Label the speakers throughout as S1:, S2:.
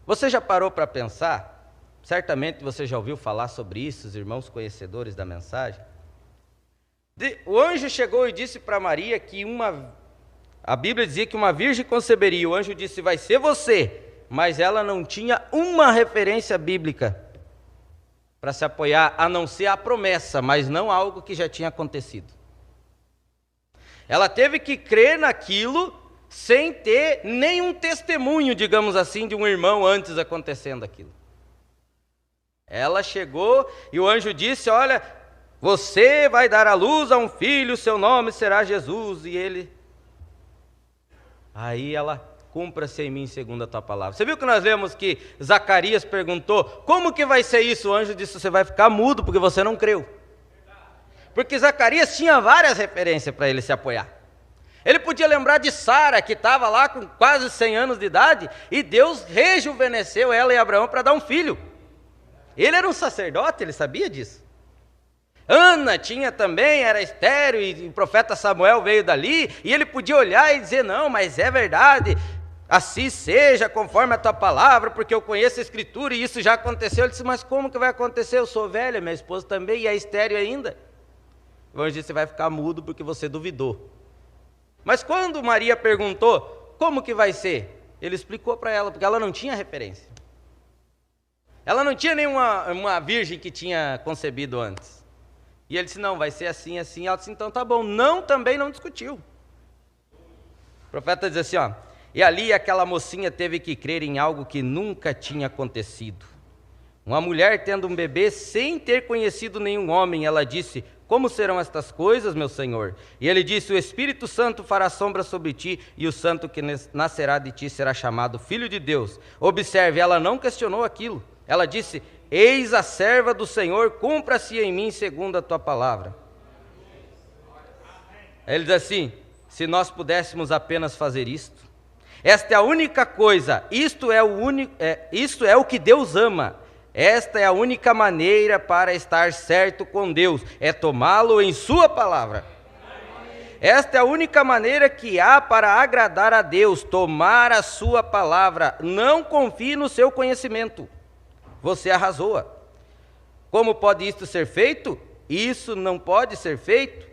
S1: Você já parou para pensar? Certamente você já ouviu falar sobre isso, os irmãos conhecedores da mensagem. O anjo chegou e disse para Maria que a Bíblia dizia que uma virgem conceberia. O anjo disse, vai ser você, mas ela não tinha uma referência bíblica para se apoiar, a não ser a promessa, mas não algo que já tinha acontecido. Ela teve que crer naquilo sem ter nenhum testemunho, digamos assim, de um irmão antes acontecendo aquilo. Ela chegou e o anjo disse, olha, você vai dar à luz a um filho, seu nome será Jesus, e ele... Aí ela, cumpra-se em mim segundo a tua palavra. Você viu que nós lemos que Zacarias perguntou, como que vai ser isso? O anjo disse, você vai ficar mudo porque você não creu. Porque Zacarias tinha várias referências para ele se apoiar. Ele podia lembrar de Sara, que estava lá com quase 100 anos de idade, e Deus rejuvenesceu ela e Abraão para dar um filho. Ele era um sacerdote, ele sabia disso. Ana tinha também, era estéril, e o profeta Samuel veio dali, e ele podia olhar e dizer, não, mas é verdade, assim seja, conforme a tua palavra, porque eu conheço a Escritura e isso já aconteceu. Ele disse, mas como que vai acontecer? Eu sou velha, minha esposa também, e é estéril ainda. O anjo disse, você vai ficar mudo porque você duvidou. Mas quando Maria perguntou, como que vai ser? Ele explicou para ela, porque ela não tinha referência. Ela não tinha nenhuma virgem que tinha concebido antes. E ele disse, não, vai ser assim, assim. Ela disse, então tá bom. Não, também não discutiu. O profeta diz assim, ó, e ali aquela mocinha teve que crer em algo que nunca tinha acontecido. Uma mulher tendo um bebê sem ter conhecido nenhum homem, ela disse, como serão estas coisas, meu Senhor? E ele disse, o Espírito Santo fará sombra sobre ti, e o santo que nascerá de ti será chamado Filho de Deus. Observe, ela não questionou aquilo. Ela disse, eis a serva do Senhor, cumpra-se em mim segundo a tua palavra. Ele diz assim, se nós pudéssemos apenas fazer isto, esta é a única coisa, isto é o que Deus ama. Esta é a única maneira para estar certo com Deus, é tomá-lo em sua palavra. Esta é a única maneira que há para agradar a Deus, tomar a sua palavra. Não confie no seu conhecimento. Você arrasou-a. Como pode isto ser feito? Isso não pode ser feito.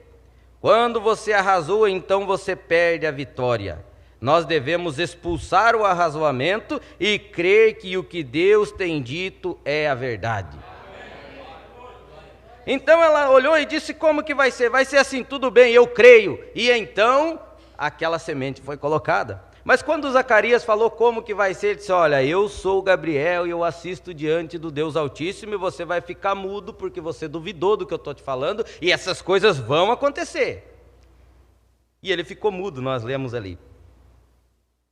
S1: Quando você arrasou, então você perde a vitória. Nós devemos expulsar o arrazoamento e crer que o que Deus tem dito é a verdade. Então ela olhou e disse, como que vai ser? Vai ser assim, tudo bem, eu creio. E então, aquela semente foi colocada. Mas quando Zacarias falou como que vai ser, ele disse, olha, eu sou Gabriel e eu assisto diante do Deus Altíssimo e você vai ficar mudo porque você duvidou do que eu estou te falando e essas coisas vão acontecer. E ele ficou mudo, nós lemos ali.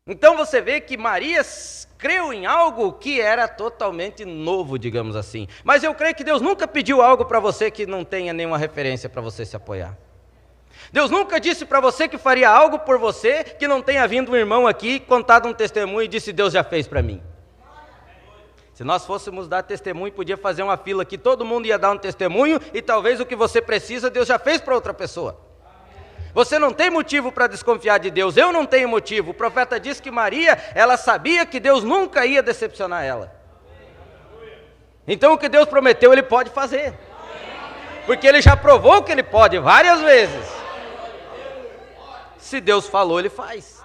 S1: Então você vê que Maria creu em algo que era totalmente novo, digamos assim. Mas eu creio que Deus nunca pediu algo para você que não tenha nenhuma referência para você se apoiar. Deus nunca disse para você que faria algo por você que não tenha vindo um irmão aqui, contado um testemunho e disse, Deus já fez para mim. Se nós fôssemos dar testemunho, podia fazer uma fila aqui, todo mundo ia dar um testemunho e talvez o que você precisa, Deus já fez para outra pessoa. Você não tem motivo para desconfiar de Deus, eu não tenho motivo. O profeta disse que Maria, ela sabia que Deus nunca ia decepcionar ela. Então o que Deus prometeu, Ele pode fazer. Porque Ele já provou que Ele pode várias vezes. Se Deus falou, Ele faz.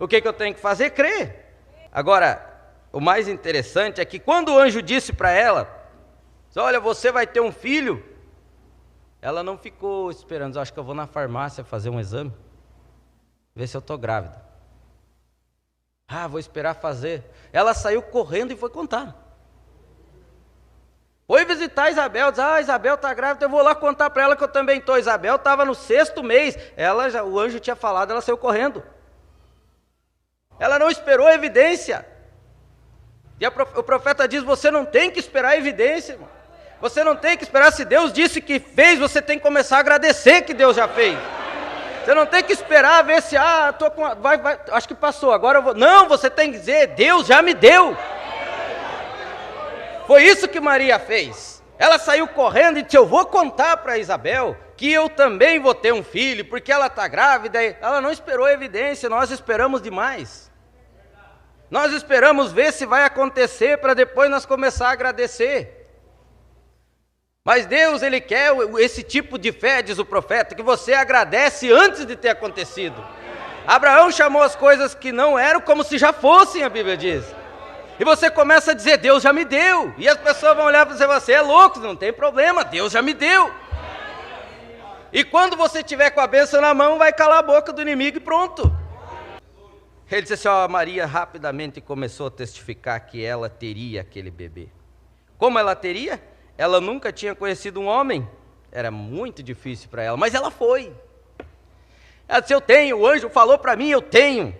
S1: O que eu tenho que fazer? Crer. Agora, o mais interessante é que quando o anjo disse para ela, olha, você vai ter um filho, ela não ficou esperando, acho que eu vou na farmácia fazer um exame, ver se eu estou grávida. Vou esperar fazer. Ela saiu correndo e foi contar. Foi visitar Isabel, disse, Isabel está grávida, eu vou lá contar para ela que eu também estou. Isabel estava no 6º mês, o anjo tinha falado, ela saiu correndo. Ela não esperou a evidência. E o profeta diz, você não tem que esperar a evidência, irmão. Você não tem que esperar, se Deus disse que fez, você tem que começar a agradecer que Deus já fez. Você não tem que esperar, ver se, acho que passou, agora eu vou. Não, você tem que dizer, Deus já me deu. Foi isso que Maria fez. Ela saiu correndo e disse, eu vou contar para Isabel que eu também vou ter um filho, porque ela está grávida. Ela não esperou a evidência, nós esperamos demais. Nós esperamos ver se vai acontecer para depois nós começar a agradecer. Mas Deus, Ele quer esse tipo de fé, diz o profeta, que você agradece antes de ter acontecido. Abraão chamou as coisas que não eram como se já fossem, a Bíblia diz. E você começa a dizer, Deus já me deu. E as pessoas vão olhar para você é louco, não tem problema, Deus já me deu. E quando você tiver com a bênção na mão, vai calar a boca do inimigo e pronto. Ele disse assim, Maria rapidamente começou a testificar que ela teria aquele bebê. Como ela teria? Ela nunca tinha conhecido um homem, era muito difícil para ela, mas ela foi. Ela disse, eu tenho, o anjo falou para mim, eu tenho.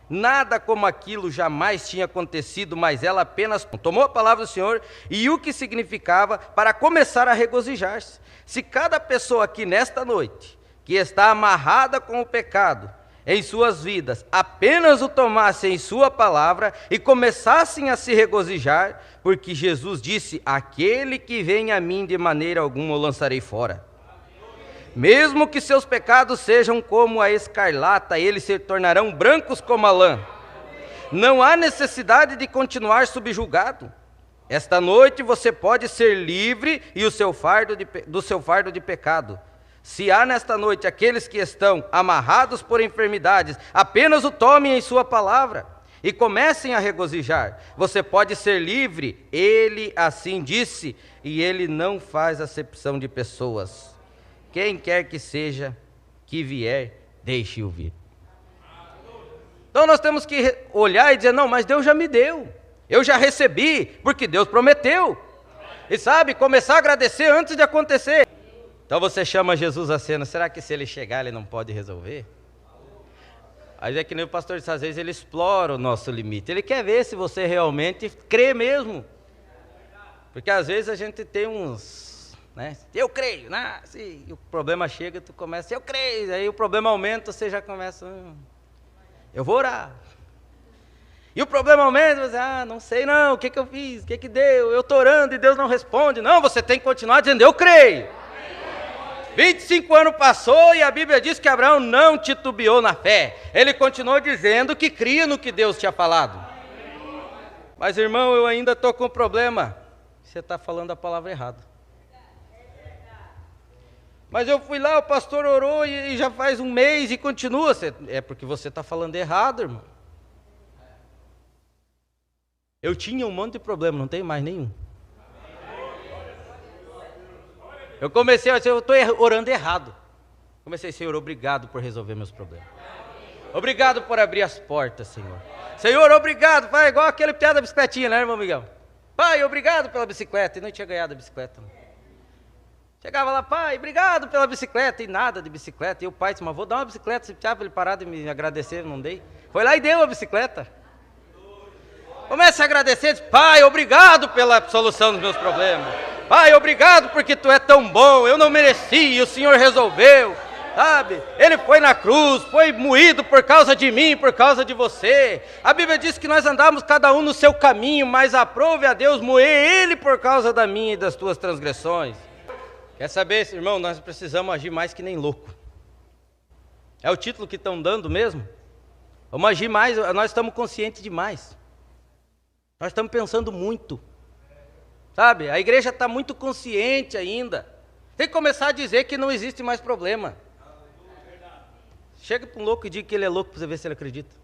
S1: Nada como aquilo jamais tinha acontecido, mas ela apenas tomou a palavra do Senhor e o que significava para começar a regozijar-se. Se cada pessoa aqui nesta noite, que está amarrada com o pecado em suas vidas, apenas o tomassem em sua palavra e começassem a se regozijar, porque Jesus disse, aquele que vem a mim de maneira alguma o lançarei fora. Mesmo que seus pecados sejam como a escarlata, eles se tornarão brancos como a lã. Não há necessidade de continuar subjugado. Esta noite você pode ser livre e do seu fardo de pecado. Se há nesta noite aqueles que estão amarrados por enfermidades, apenas o tomem em sua palavra e comecem a regozijar. Você pode ser livre, ele assim disse, e ele não faz acepção de pessoas. Quem quer que seja, que vier, deixe-o vir. Então nós temos que olhar e dizer, não, mas Deus já me deu. Eu já recebi, porque Deus prometeu. E sabe, começar a agradecer antes de acontecer. Então você chama Jesus à cena, será que se ele chegar ele não pode resolver? Aí é que nem o pastor disse, às vezes ele explora o nosso limite. Ele quer ver se você realmente crê mesmo. Porque às vezes a gente tem uns, né? Eu creio, né? Se o problema chega, tu começa, eu creio. Aí o problema aumenta, você já começa, eu vou orar. E o problema aumenta, você, não sei não, o que eu fiz, o que deu? Eu estou orando e Deus não responde. Não, você tem que continuar dizendo, eu creio. 25 anos passou e a Bíblia diz que Abraão não titubeou na fé. Ele continuou dizendo que cria no que Deus tinha falado. Mas irmão, eu ainda estou com um problema. Você está falando a palavra errada. Mas eu fui lá, o pastor orou e já faz um mês e continua. É porque você está falando errado, irmão. Eu tinha um monte de problema, não tenho mais nenhum. Eu comecei a dizer, eu estou orando errado. Comecei, Senhor, obrigado por resolver meus problemas. Obrigado por abrir as portas, Senhor. Senhor, obrigado. Pai, igual aquele piada da bicicletinha, né, irmão Miguel? Pai, obrigado pela bicicleta. E não tinha ganhado a bicicleta. Chegava lá, pai, obrigado pela bicicleta. E nada de bicicleta. E o pai disse, mas vou dar uma bicicleta. Se para ele parar de me agradecer, não dei. Foi lá e deu a bicicleta. Comece a agradecer, diz, pai, obrigado pela solução dos meus problemas. Pai, obrigado porque tu é tão bom, eu não mereci, o Senhor resolveu, sabe? Ele foi na cruz, foi moído por causa de mim, por causa de você. A Bíblia diz que nós andamos cada um no seu caminho, mas aprove a Deus moer ele por causa da minha e das tuas transgressões. Quer saber, irmão, nós precisamos agir mais que nem louco. É o título que estão dando mesmo? Vamos agir mais, nós estamos conscientes demais. Nós estamos pensando muito. Sabe, a igreja está muito consciente ainda. Tem que começar a dizer que não existe mais problema. Chega para um louco e diga que ele é louco para você ver se ele acredita.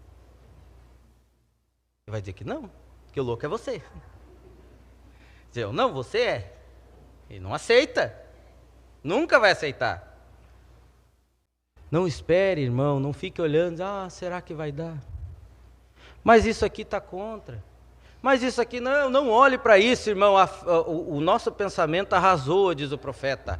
S1: Ele vai dizer que não, que o louco é você. Dizer, não, você é. Ele não aceita. Nunca vai aceitar. Não espere, irmão, não fique olhando, será que vai dar? Mas isso aqui está contra. Mas isso aqui, não olhe para isso, irmão, o nosso pensamento arrasou, diz o profeta.